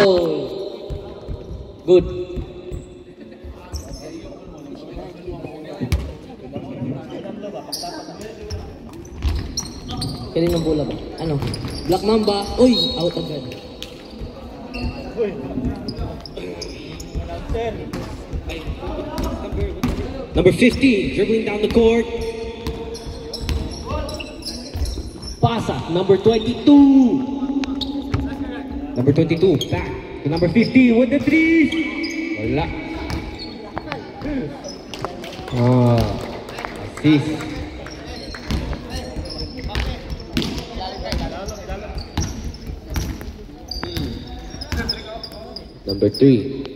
ball. Good. Kanina bola ba? Ano? Black Mamba. Uy! Out agad. Number 50, dribbling down the court. Pasa. Number 22. Number 22, back to number 15 with the threes. Wala. Assist. Number 3.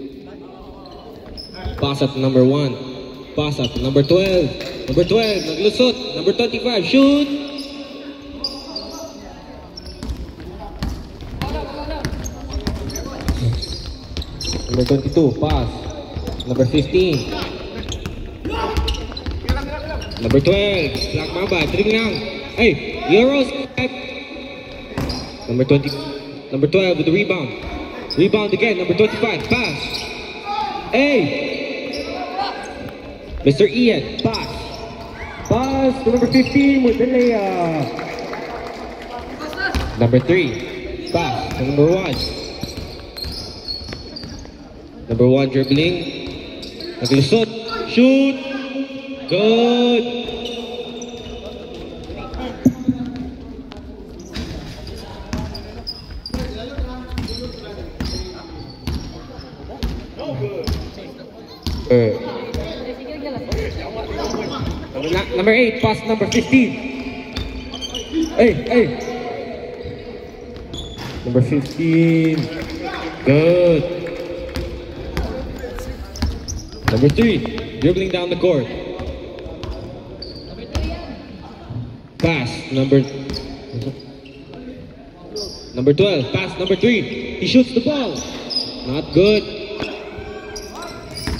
Pass at number 1. Pass at number 12. Number 12, naglusot. Number 25, shoot. Number 22, pass. Number 15. Number 12, Black Mamba, dribbling lang. Hey, Euros. Number 20, number 12 with the rebound. Rebound again, number 25, pass. Hey! Mr. Ian, pass. Pass to number 15 with the layup. Number 3, pass to number 1. Number 1 dribbling. Naglusot. Shoot! Good! Number 8, pass number 15. Hey. Number 15. Good. Number 3, dribbling down the court. Pass number 12, pass number 3. He shoots the ball. Not good.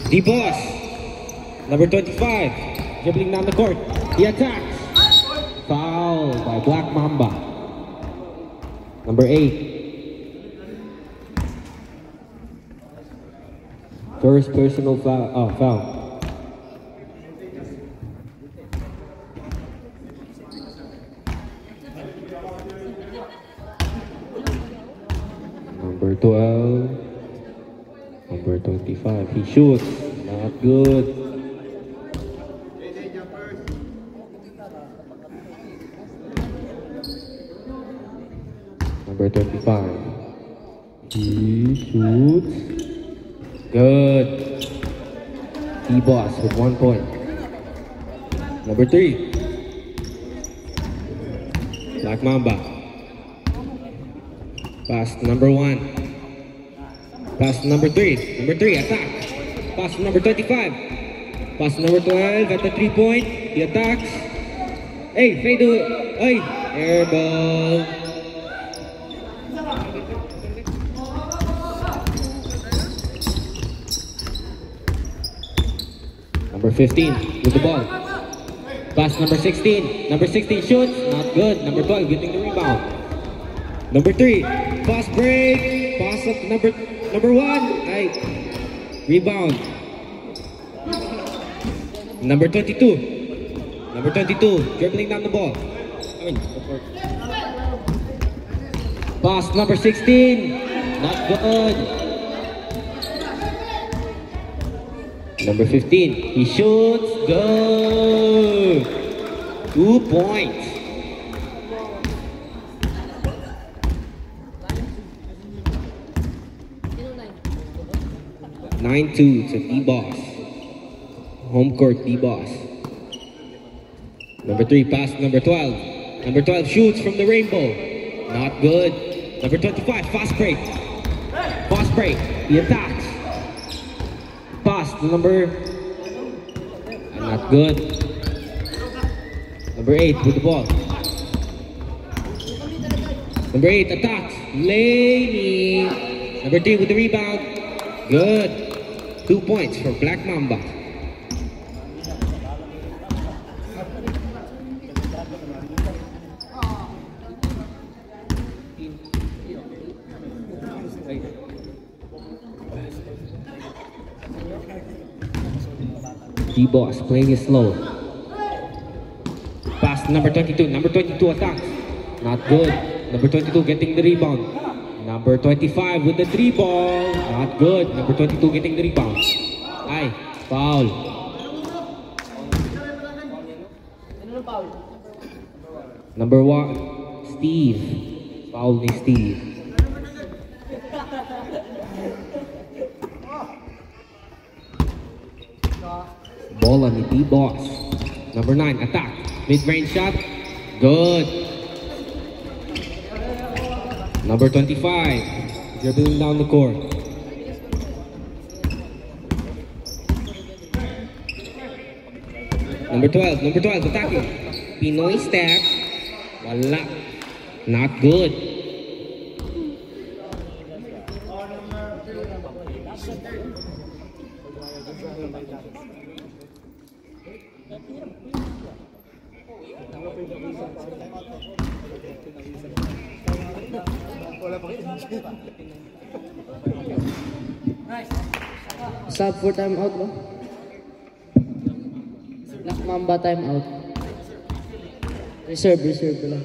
D-Boss. Number 25, dribbling down the court. He attacks. Foul by Black Mamba. Number 8. First personal foul. Foul. Number 12. Number 25. He shoots. Not good. Number 25. He shoots. Good. D-Boss with 1 point. Number 3. Black Mamba. Pass number 1. Pass number 3. Number 3, attack. Pass number 25. Pass number 12 at the 3-point. He attacks. Hey, fade away. Hey, air ball. Number 15 with the ball. Pass number 16. Number 16 shoots. Not good. Number 12 getting the rebound. Number 3. Fast break. Pass up to number 1. Rebound. Number 22. Number 22 dribbling down the ball. Pass number 16. Not good. Number 15, he shoots, good! 2 points. (9-2) to D-Boss. Home court D-Boss. Number 3, pass number 12. Number 12 shoots from the rainbow. Not good. Number 25, fast break. Fast break, he attacks. Pass to number, not good. Number 8 with the ball. Number 8 attacks. Laney. Number 3 with the rebound. Good. 2 points for Black Mamba. D-Boss playing it slow. Pass number 22. Number 22 attacks. Not good. Number 22 getting the rebound. Number 25 with the 3 ball. Not good. Number 22 getting the rebound. Ay, foul. Number 1, Steve. Foul ni Steve. Bola ni D-Boss. Number 9, attack. Mid-range shot. Good. Number 25, dribbling down the court. Number 12, attacking. Pinoy step. Wala. Not good. Sub for time out ba? Black Mamba time out. Reserve lang.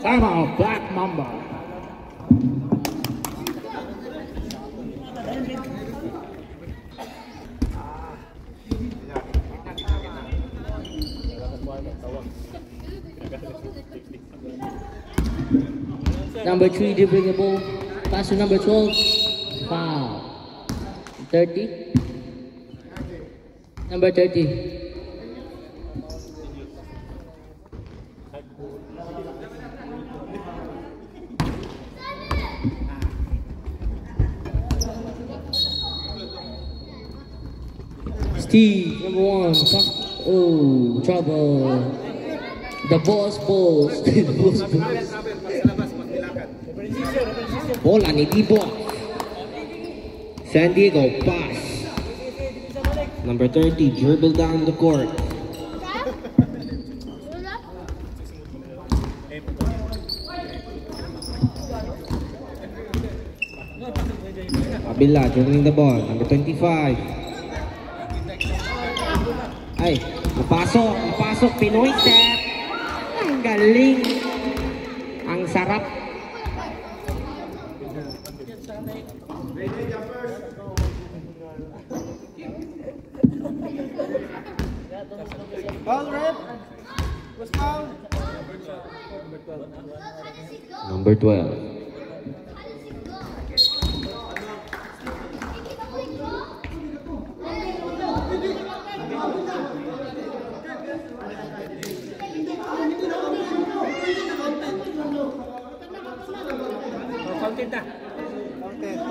Time out, Black Mamba. Number 3 dribbling the ball. Pass to number 12. Foul. 30. Number 30. Steve, number 1. Oh, trouble. The boss balls. The boss balls. Bola ni D-Boss. San Diego pass. Number 30 dribble down the court. Abila dribbling the ball. Number 25. Ay, napasok, Pinoy step. Ang galing. Ang sarap. Foul, ref. Was foul. Number 12. Counted na. Counted.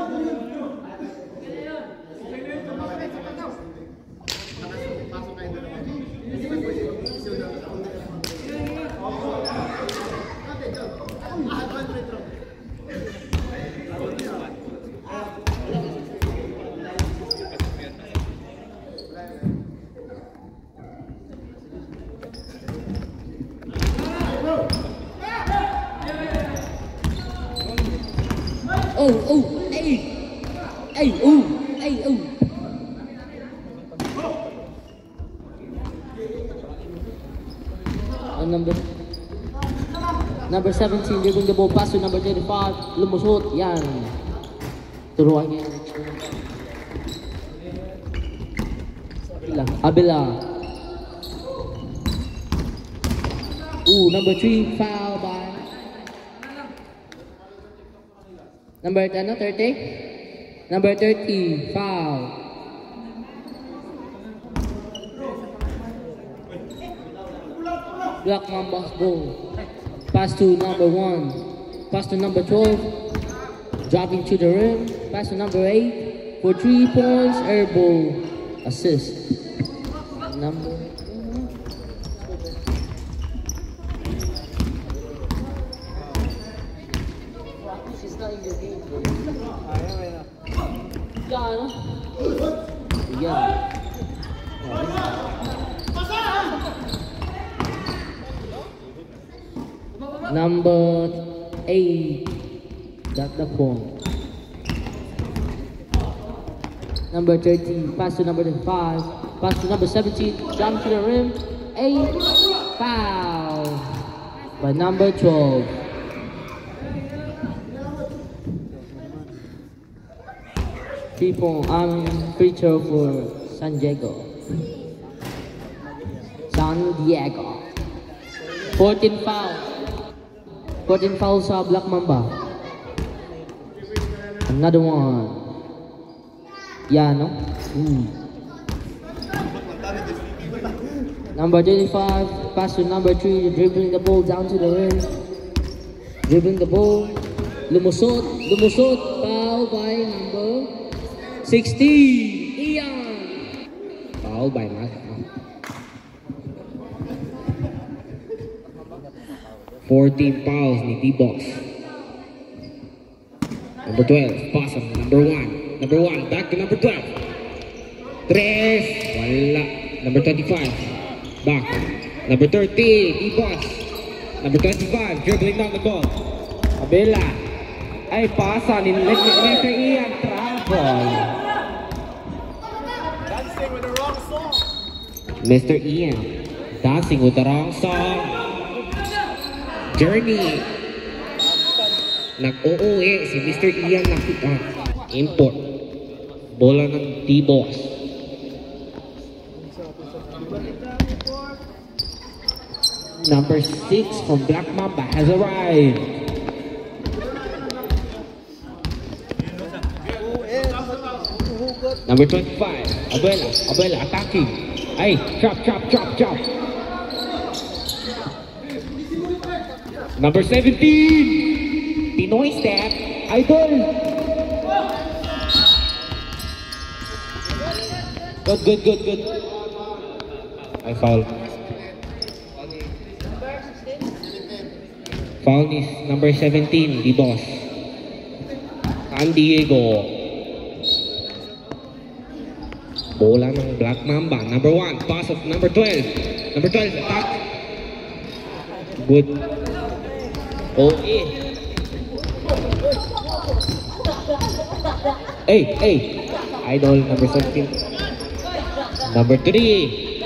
Number 17, dribbling the ball, pass to number 35, lumusot, yan. Turuan niya yung Abila. Number 3, foul by number 30. Number 30, foul. Black Mamba's ball. Pass to number 1. Pass to number 12. Driving to the rim. Pass to number 8. For 3 points, air ball. Assist. Number. She's not in the game. Yeah. Number 8 got the point. Number 13 pass to number 5. Pass to number 17. Jump to the rim. 8 foul by number 12. Free throw for San Diego. 14 foul. 14 fouls sa Black Mamba. Another one. Yeah, no? Number 35, pass to number 3, dribbling the ball down to the rim. Dribbling the ball. Lumusot, foul by number 16. Ian. Foul by Matt. 14 fouls ni D-Boss. Number 12, pass on number 1. Number 1, back to number 12. 3, wala. Number 25, back. Number 30, D-Boss. Number 25, dribbling down the ball. Abela. Ay, pasa ni Mr. Ian, travel. Dancing with the wrong song. Mr. Ian, dancing with the wrong song. Journey. Nag-OOE si Mr. Ian nakita. Import. Bola ng D-Boss. Number 6 from Black Mamba has arrived. Number 25, Abela attacking. Ay, chop. Number 17, Pinoy step, Idol. Good. I foul. Foul is number 17, D-Boss. San Diego. Bola ng Black Mamba. Number 1, pass of number 12. Number 12, attack. Good. Hey. Idol, number 17. Number 3.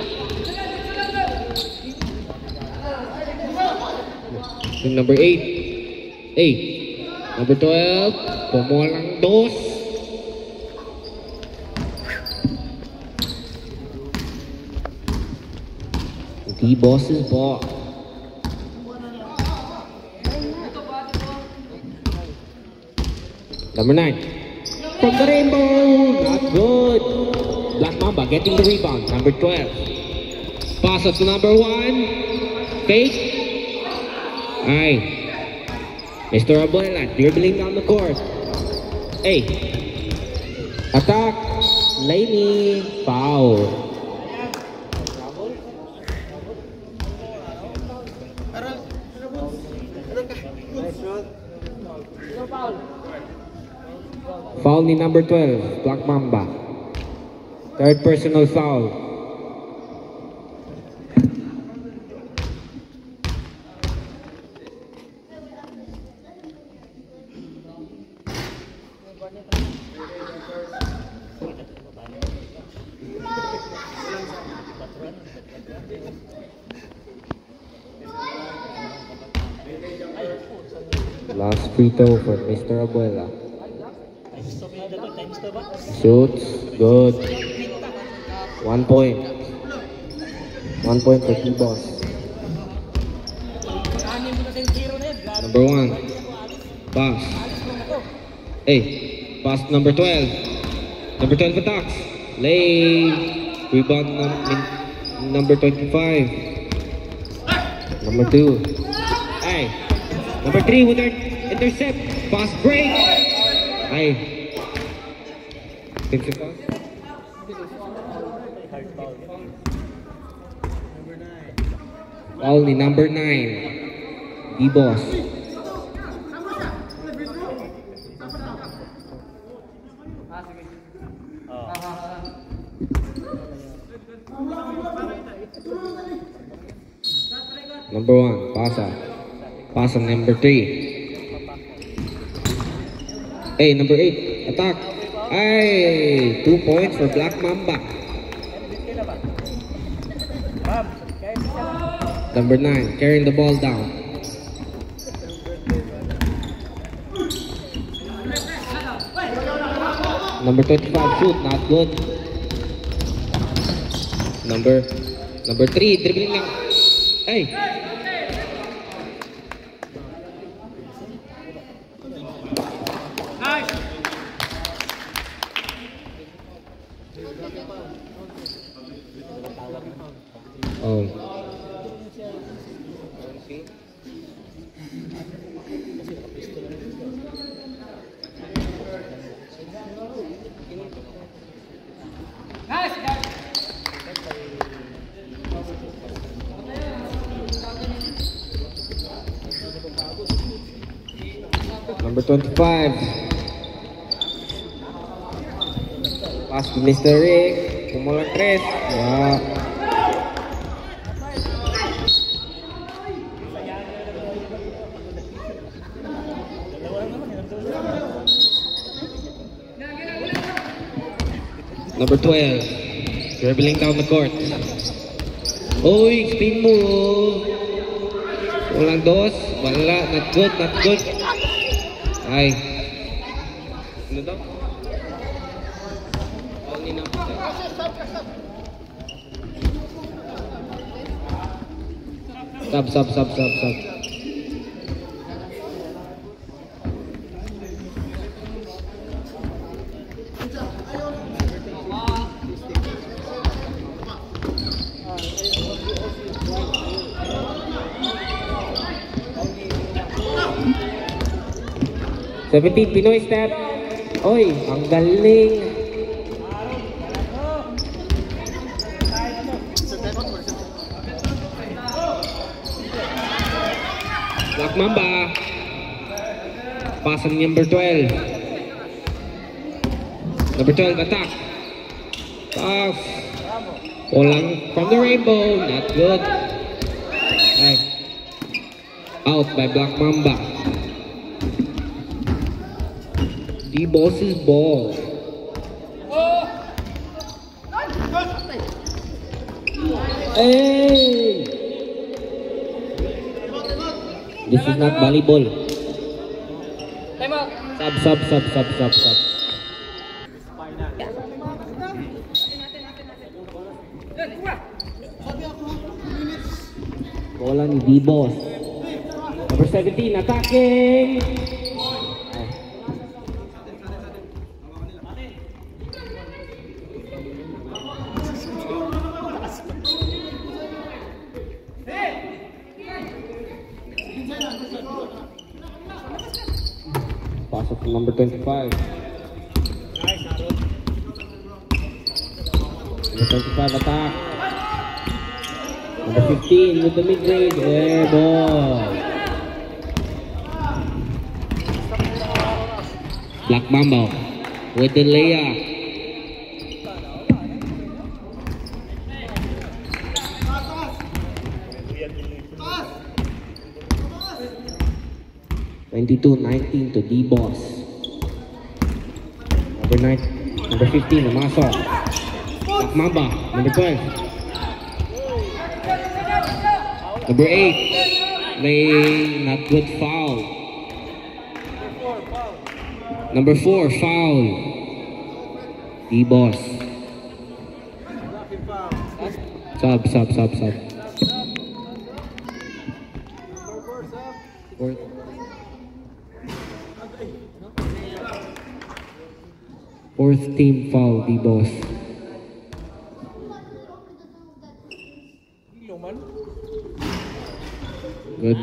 Number 8. Number 12. Pumulang 2. D-Boss's ball. Number 9. From the rainbow. Not good. Black Mamba getting the rebound. Number 12. Pass up to number 1. Fake. Ay. Mr. Abuela dribbling down the court. Hey. Attack. Laney. Foul. Foul ni number 12, Black Mamba. Third personal foul. Last free throw for Mr. Abuela. Shoots, good. 1 point. 1 point for D-Boss. Number 1. Pass. Hey, pass number 12. Number 12 attacks. Lay. Rebound number 25. Number 2. Ay. Number 3 with her intercept. Fast break. Ay. Defensive foul. Foul ni number 9. D-Boss. Number 1, pasa. Pasa number 3. Hey, number 8, attack. Ay, 2 points for Black Mamba. Number 9, carrying the ball down. Number 25, shoot, not good. Number 3, dribbling lang. Hey. Oh. Number 25. Pass to Mr. Rick. Kumulang 3. Wow. Number 12. Dribbling down the court. Uy, spin move. Walang 2. Wala. Not good, not good. Ay. Ano daw? Only number 10. Sub. Pinoy step. Oy, ang galing. Black Mamba. Pass on number 12. Number 12 attack. Pass. Walang from the rainbow. Not good. Ay. Out by Black Mamba. D-Boss's ball. Hey! This is not volleyball. Sub. Bola ni D-Boss. Number 17 attacking. Pass it to number 25. Number 25 attack. Number 15 with the mid-range. Air ball. Black Mamba with the layup. (22-19) to D-Boss. Number 15, Amaso. Black Mamba, number 12. Number 8, not good foul. Number 4, foul. D-Boss. Sub. Fourth team foul, D-Boss. Good.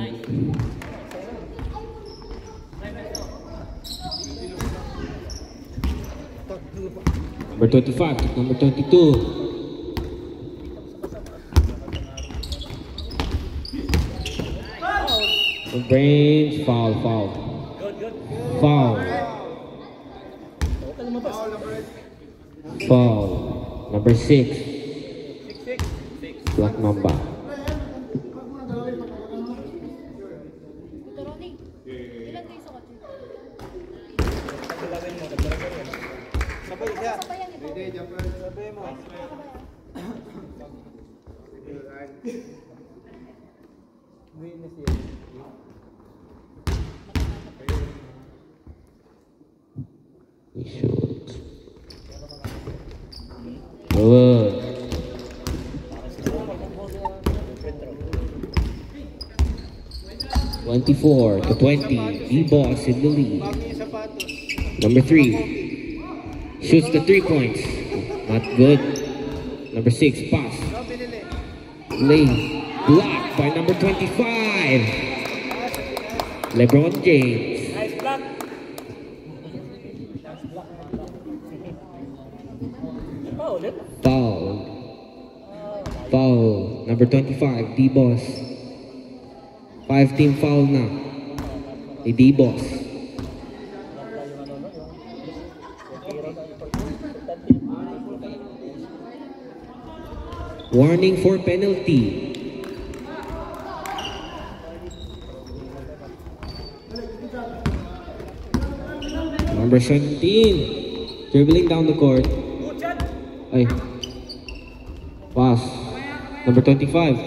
Number 25 to number 22. Brains, foul. Foul. Number 6. Black Mamba. He shoots. Good. (24 to 20). D-Boss in the lead. Number 3 shoots the 3 points. Not good. Number 6 pass. Lane blocked by number 25. LeBron James. Nice block. Foul. Number 25, D-Boss. 5-team foul na. Ni D-Boss. Warning for penalty. Number 17, dribbling down the court. Ay. Pass. Number 25.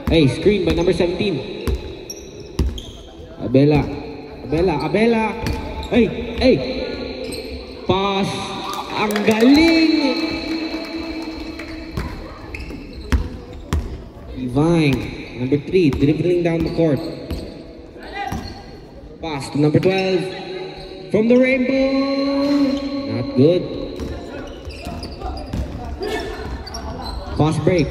Hey, screen by number 17. Abela. Hey. Pass. Ang galing. Divine. Number 3, dribbling down the court. Pass to number 12. From the rainbow. Not good. Fast break.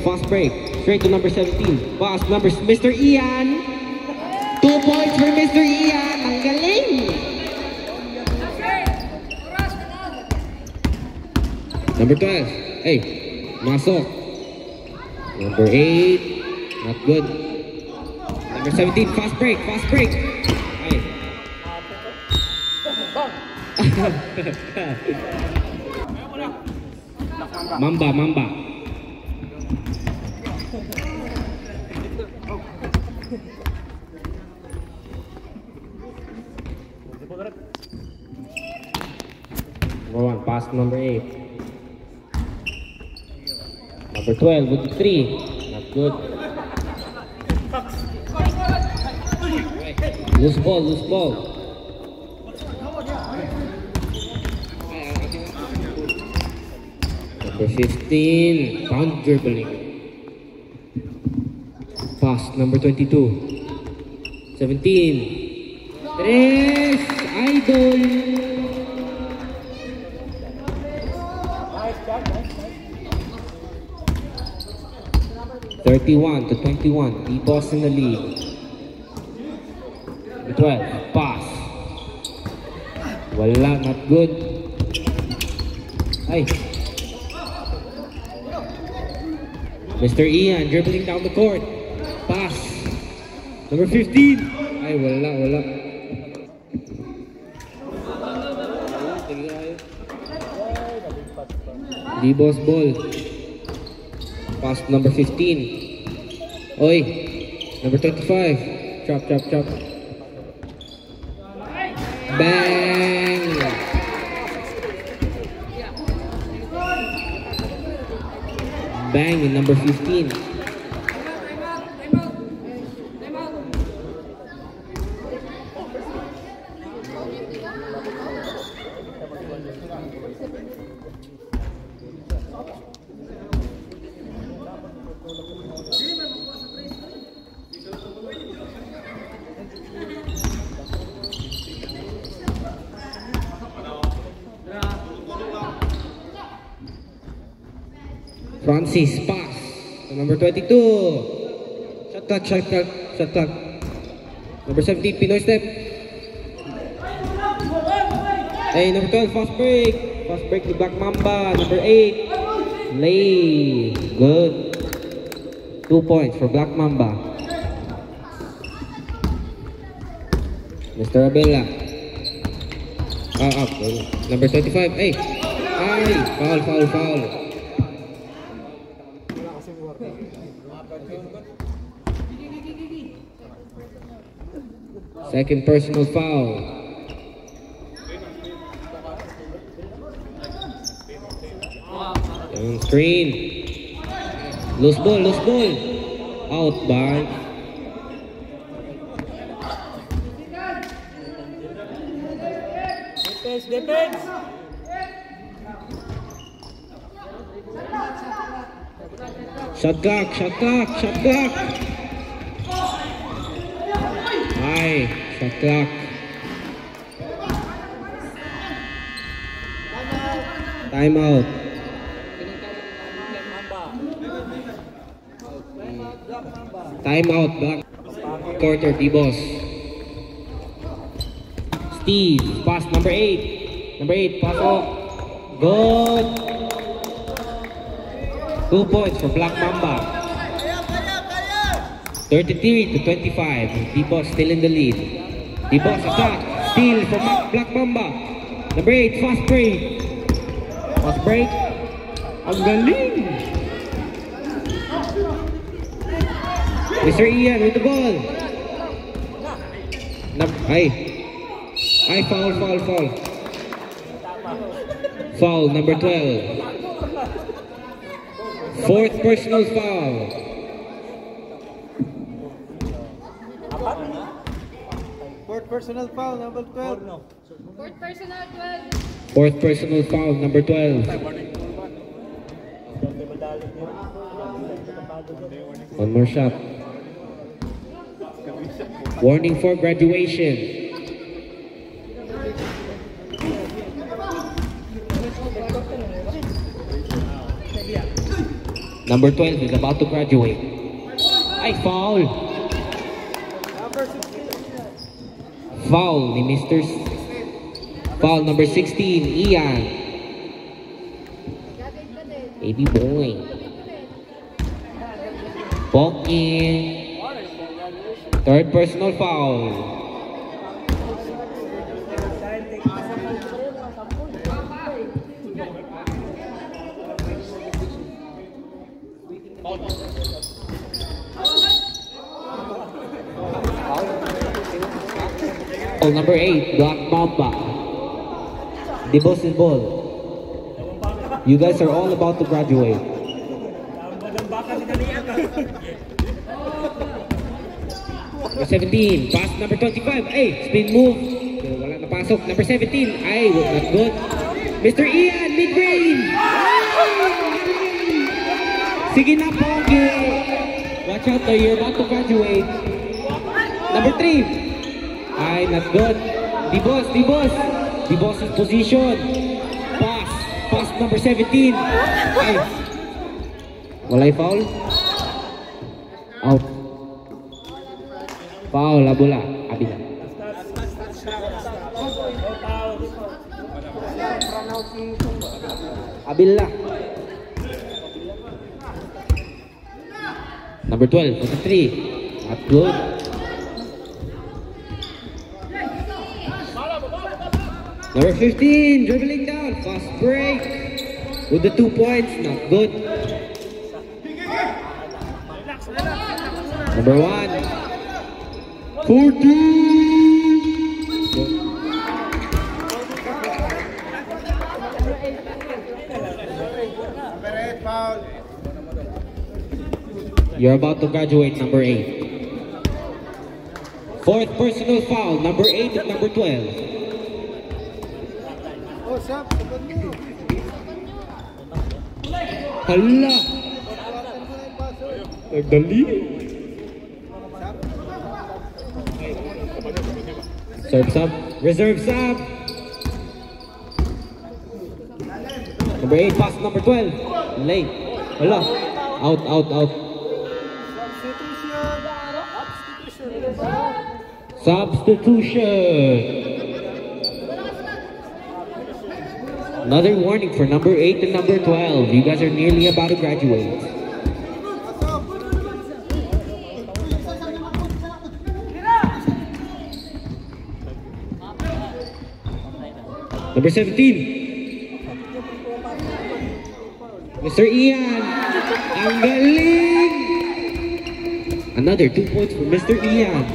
Straight to number 17. Pass number Mr. Ian. 2 points for Mr. Ian. Ang galing. Number 12. Hey, masok. Number 8. Not good. Number 17. Fast break. Hey. Mamba. Number 1, pass to number 8. Number 12 with the 3. Not good. Loose ball. Number 15, found dribbling. Pass, number 22. 17. Tres, idol. Nice job. 31 to 21, D-Boss in the lead. 12, pass. Wala, not good. Ay. Mr. Ian dribbling down the court. Pass. Number 15. Ay, wala. D-Boss ball. Pass to number 15. Oy. Number 25. Chop. Bang! Bang in number 15. Francis pass to number 22. Shot clock. Number 17, Pinoy step. Hey, number 12, fast break. Fast break ni Black Mamba. Number 8, lay. Good. 2 points for Black Mamba. Mr. Abela. Up. Number 25. Hey. Ay, foul. Second personal foul. On screen. Loose ball. Out by. Defense. Shot clock. Ay, shot clock. Time out. Time out, Black. Quarter, D-Boss. Steve, pass number 8. Number 8, pass off. Good. 2 points for Black Mamba. 33-25. D-Boss still in the lead. D-Boss attack. Steal from Black Mamba. Number 8, fast break. Fast break. Ang galing. Mr. Ian with the ball. Ay, foul. Foul, number 12. Fourth personal foul. Fourth personal foul, number 12. Fourth personal foul, number 12. One more shot. Warning for graduation. Number 12 is about to graduate. Ay, foul. Foul ni Mr. Foul number 16, Ian. Baby boy. Poking. Third personal foul. Number 8, Black Mamba. The boss's ball. You guys are all about to graduate. Number 17, pass number 25. Hey, spin move. Pero wala na pasok. Number 17. Ay, not good. Mr. Ian, mid-range. Sige na, Pogi. Watch out, you're about to graduate. Number 3. Ay, not good. D-Boss. D-Boss's position. Pass number 17. Ay. Walay foul? Out. Foul, Abula. Abila. Abila. Number 12, 43. Not good. Number 15, dribbling down, fast break. With the 2 points, not good. Number 1, 14. You're about to graduate, number 8. Fourth personal foul, number 8 and number 12. Hala! Nagdali! Serve sub. Reserve sub. Number 8, pass number 12. Late. Hala. Out. Substitution. Another warning for number 8 and number 12. You guys are nearly about to graduate. Number 17. Mr. Ian. Ang galing! Another 2 points for Mr. Ian.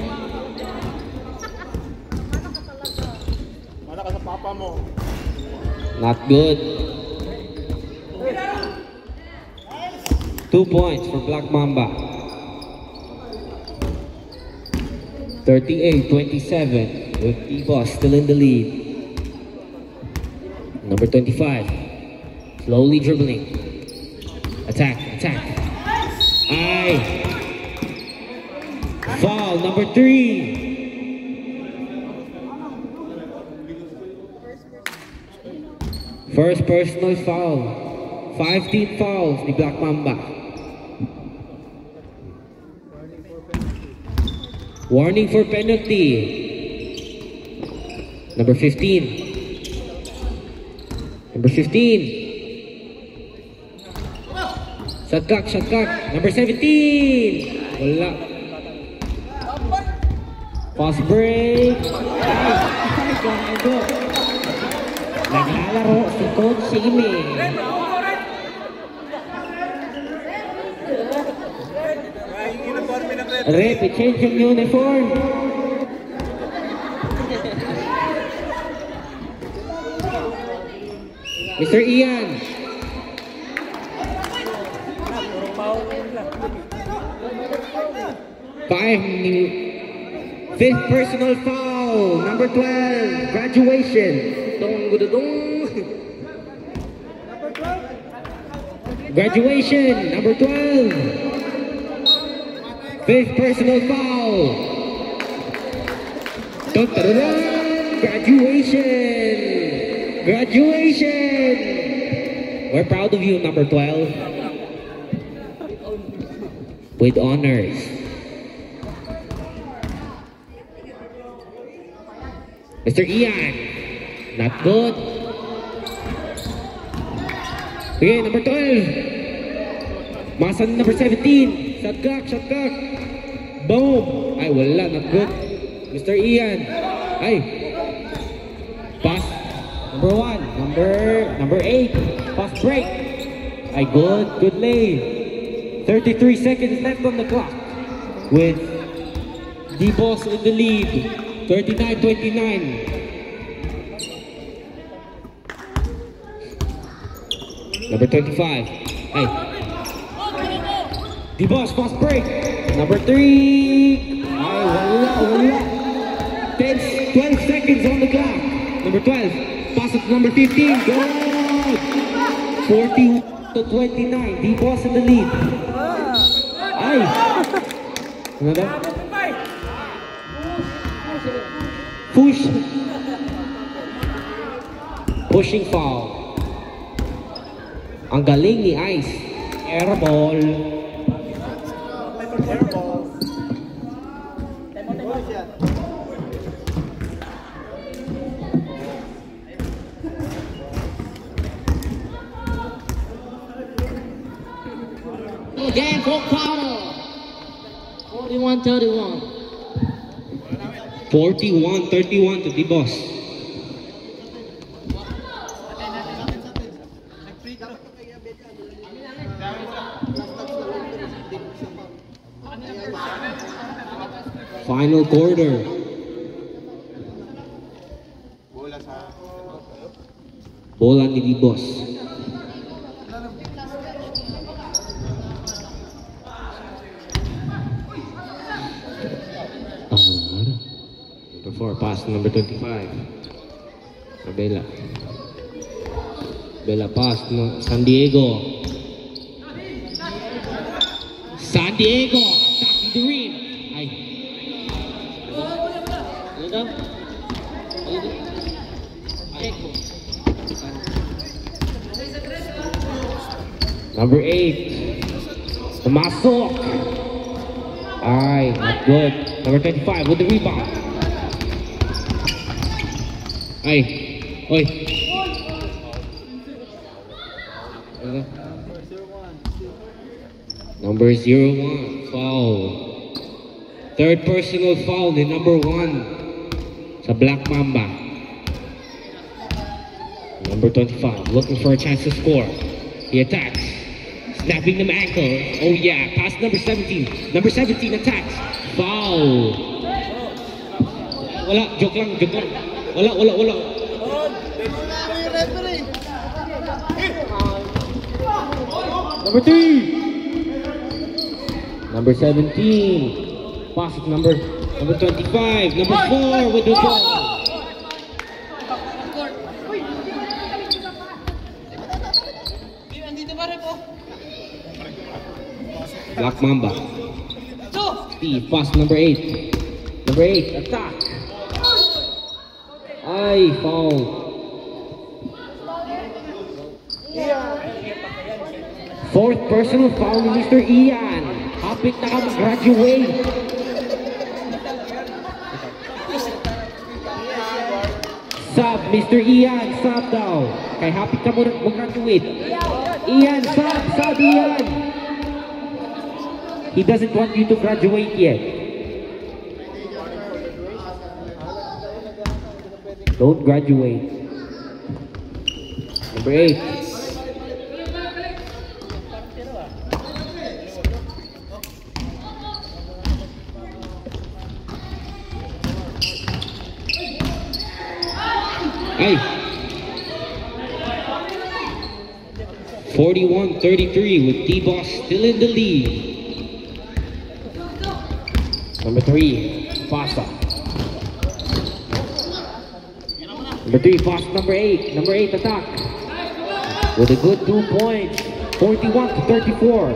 Mana ka sa papa mo? Not good. 2 points for Black Mamba. 38-27 with D-Boss still in the lead. Number 25, slowly dribbling. Attack, attack. Aye. Foul, number 3. First personal foul. 5 team fouls ni Black Mamba. Warning for penalty. Number 15. Number 15. Shotcock, shotcock. Number 17. Wala. Fast break. Ay, gago. Naglalaro si Coach Simi. Rep, change yung uniform. Mr. Ian. Fifth personal foul. Number 12. Graduation. Graduation. Number 12. Fifth personal foul. Graduation. Graduation. We're proud of you, number 12. With honors. Mr. Ian. Not good. Okay, number 12. Masan number 17. Shotcock, shotcock. Boom. Ay, wala. Not good. Mr. Ian. Ay. Pass. Number 1. Number 8. Pass break. Ay, good. Good lay. 33 seconds left on the clock. With D-Boss in the lead. 39-29. Number 25. Hey. D-Boss, fast break. Number 3. Ay, wala. 12 seconds on the clock. Number 12. Pass it to number 15. Good. 40-29. D-Boss in the lead. Ay. Another. Push. Pushing foul. Ang galing ni Ice. Airball. Again, full powder. 41-31. 41-31 to D-Boss. Final quarter. Bola ni D-Boss. Number 4, pass to number 25. Bella. Bella pass to San Diego. San Diego, attacking the rim. Ay. Ano daw? Number 8. Pumasok. Ay, not good. Number 25 with the rebound. Ay. Oy. Number 01, foul. Third personal foul ni number 1 sa Black Mamba. Number 25, looking for a chance to score. He attacks, snapping the ankle. Oh yeah, pass number 17. Number 17 attacks. Foul. Wala, joke lang. Wala. Number 3. Number 17. Pass it number 25. Number 4 with the ball. Black Mamba. Steve, pass number 8. Number 8, attack. Ay, foul. Fourth personal foul ni Mr. Ian. Hapit na ka mag-graduate. Sub, Mr. Ian, sub daw. Kay hapit ka mo mag-graduate. Ian, sub Ian. He doesn't want you to graduate yet. Don't graduate. Number 8. Hey. 41-33 with D-Boss still in the lead. Number 3, Fasa. Number 3, Fasa. Number 8. Number 8 attack. With a good 2 points. 41-34.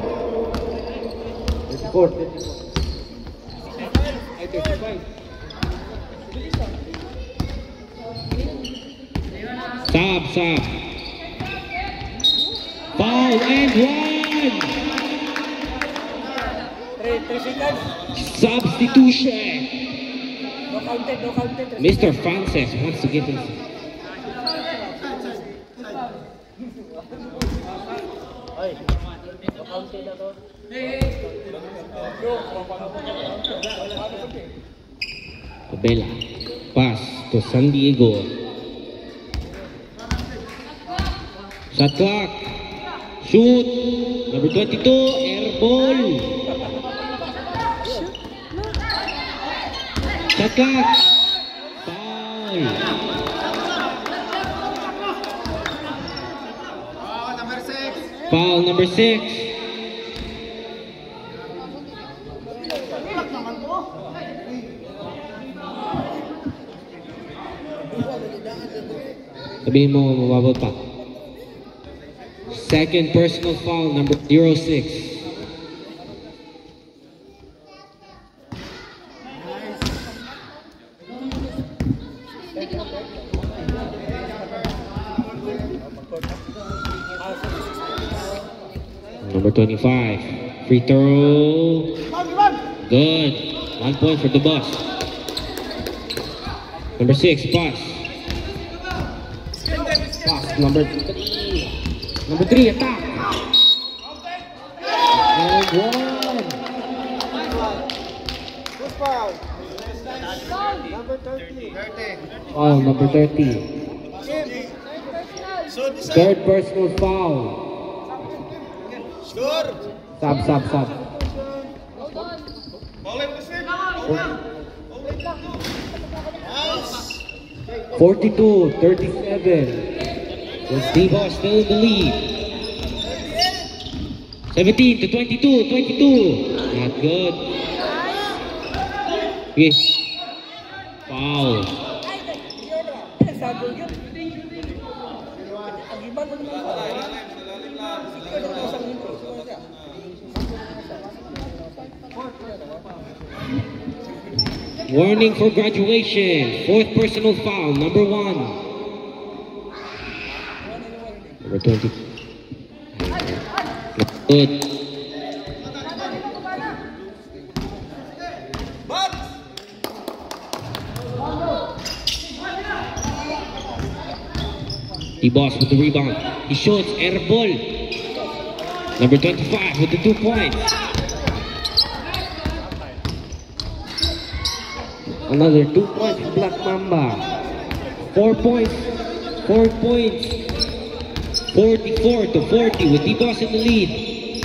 34. Stop. Foul and 1. 3 seconds. Substitution. No counted. Mr. Francis wants to get his. Abela. Pass to San Diego. Shot clock. Shoot. Number 22, air ball. Shot clock. Foul. Foul number 6. Sabihin mo, mababot pa. Second personal foul, number 06. Number 25. Free throw. Good. 1 point for the boss. Number 6, pass. Pass, number 3. Number 3, attack. And 1. Who's foul? Number 30. Oh, number 30. Third personal foul. Sub. 42-37. With D-Boss still in the lead. 17-22. Not good. Yes. Foul. Warning for graduation. Fourth personal foul, number 1. Number 20. Good. D-Boss with the rebound. He shoots. Air ball. Number 25 with the 2 points. Another 2 points for Black Mamba. 4 points. 4 points. 44-40 with D-Boss in the lead.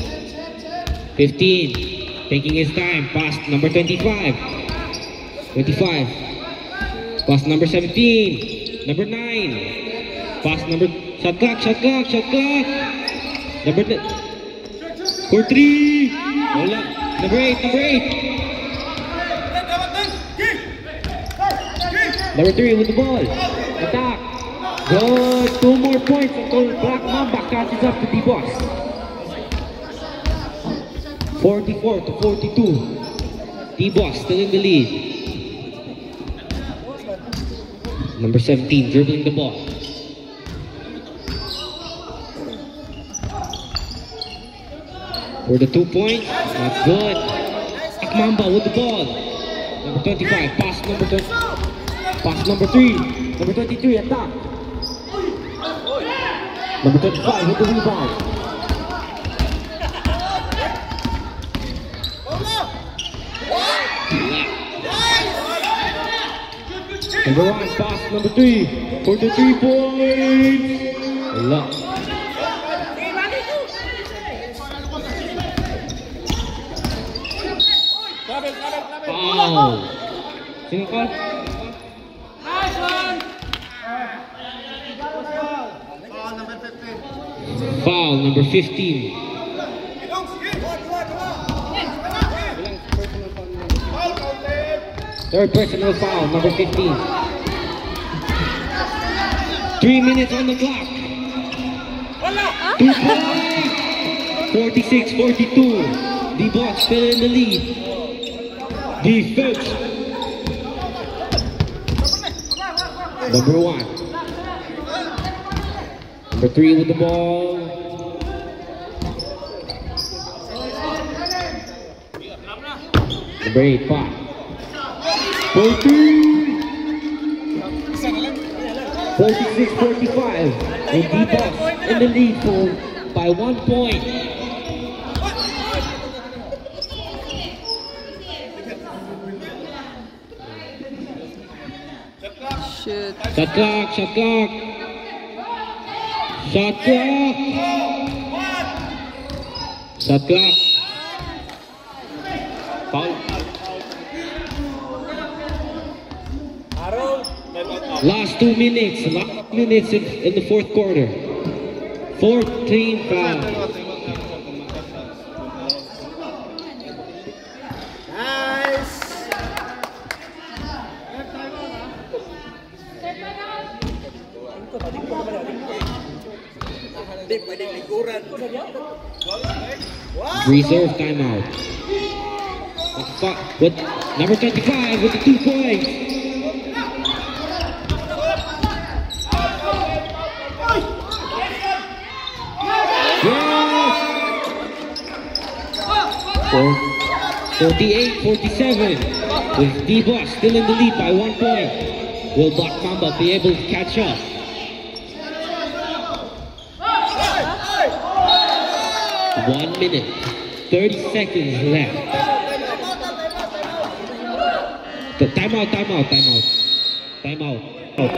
15. Taking his time. Pass number 25. 25. Pass number 17. Number 9. Pass number... Shot clock. Number 10. For 3. Wala. Number 8. Number 3 with the ball. Attack. Good. 2 more points until Black Mamba catches up to D-Boss. 44-42. D-Boss still in the lead. Number 17 dribbling the ball. For the 2 points, not good. Black Mamba with the ball. Number 25, pass number 20. Pass number 3. Number 23, attack. Number 25 with the rebound. Number 1, pass number 3 for the 3 points. Wala. Foul. Sino call? Foul number 15. Third personal foul, number 15. 3 minutes on the clock. 2 points. 46-42. D-Boss still in the lead. Defense. Number 1. Number 3 with the ball. Number 8, 5. 46-45. With D-Boss in the lead by 1 point. Shit. Shot clock. Foul. Last 2 minutes. Last minutes in the fourth quarter. 14 foul. Nice! Reserve timeout. With number 25 with the 2 points. Yes! 48-47. With D-Boss still in the lead by 1 point. Will Black Mamba be able to catch up? One minute, 30 seconds left. Timeout. Good.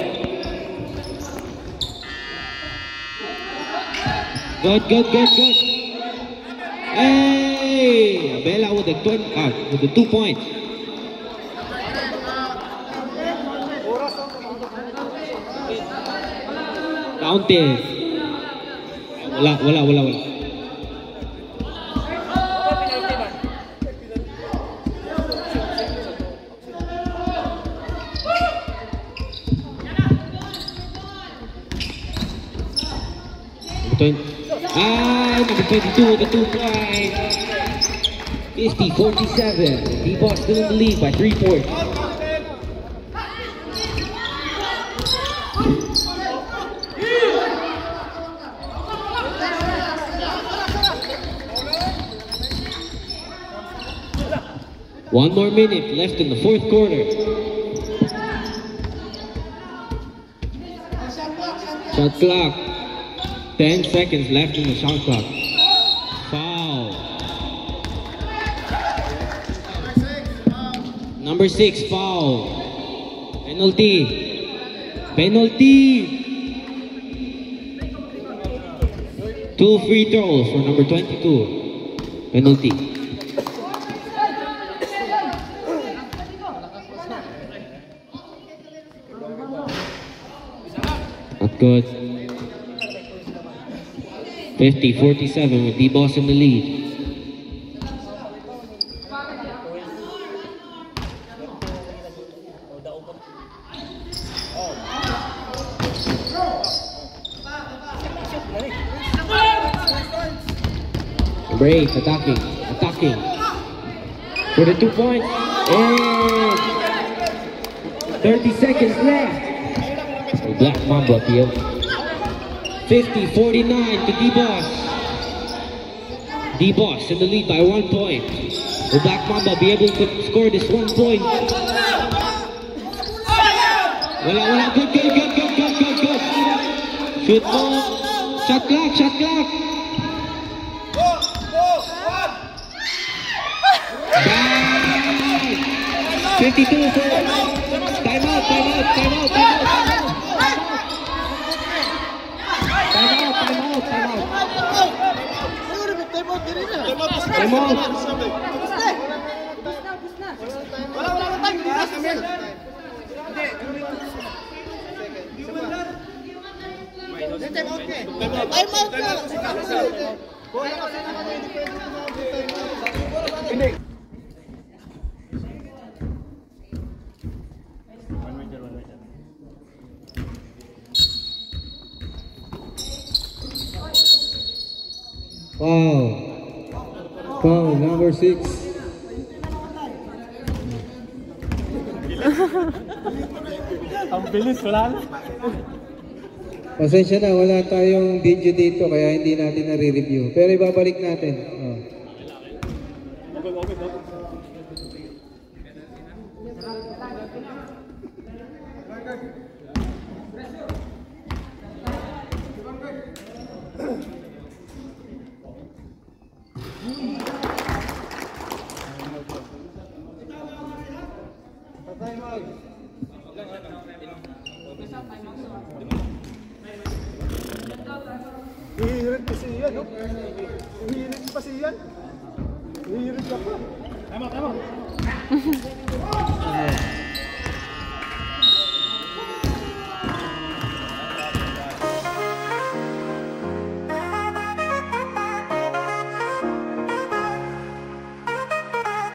Hey, Abela with the 2 points. Counted. Wala. 20. Number 22 with the 2 points. 50-47. D-Boss still in the lead by 3 points. One more minute left in the fourth quarter. Shot clock. 10 seconds left in the shot clock. Foul. Number 6, foul. Penalty. Penalty. 2 free throws for number 22. Penalty. Not good. 50-47 with D-Boss in the lead. Break, attacking. For the 2 points. And 30 seconds left. The Black Mamba appeal. 50-49 to D-Boss. D-Boss in the lead by 1 point. Will Black Mamba be able to score this 1 point? Wala. Good. Shoot mo. Shot clock. Bye. 52 for time out. Foul, number 6. Ang bilis, wala na. Pasensya na, wala tayong video dito kaya hindi natin nare-review. Pero ibabalik natin. Hihirit kasi yan, no? Hihirit pa siya yan. Hihirit ka pa. Tama.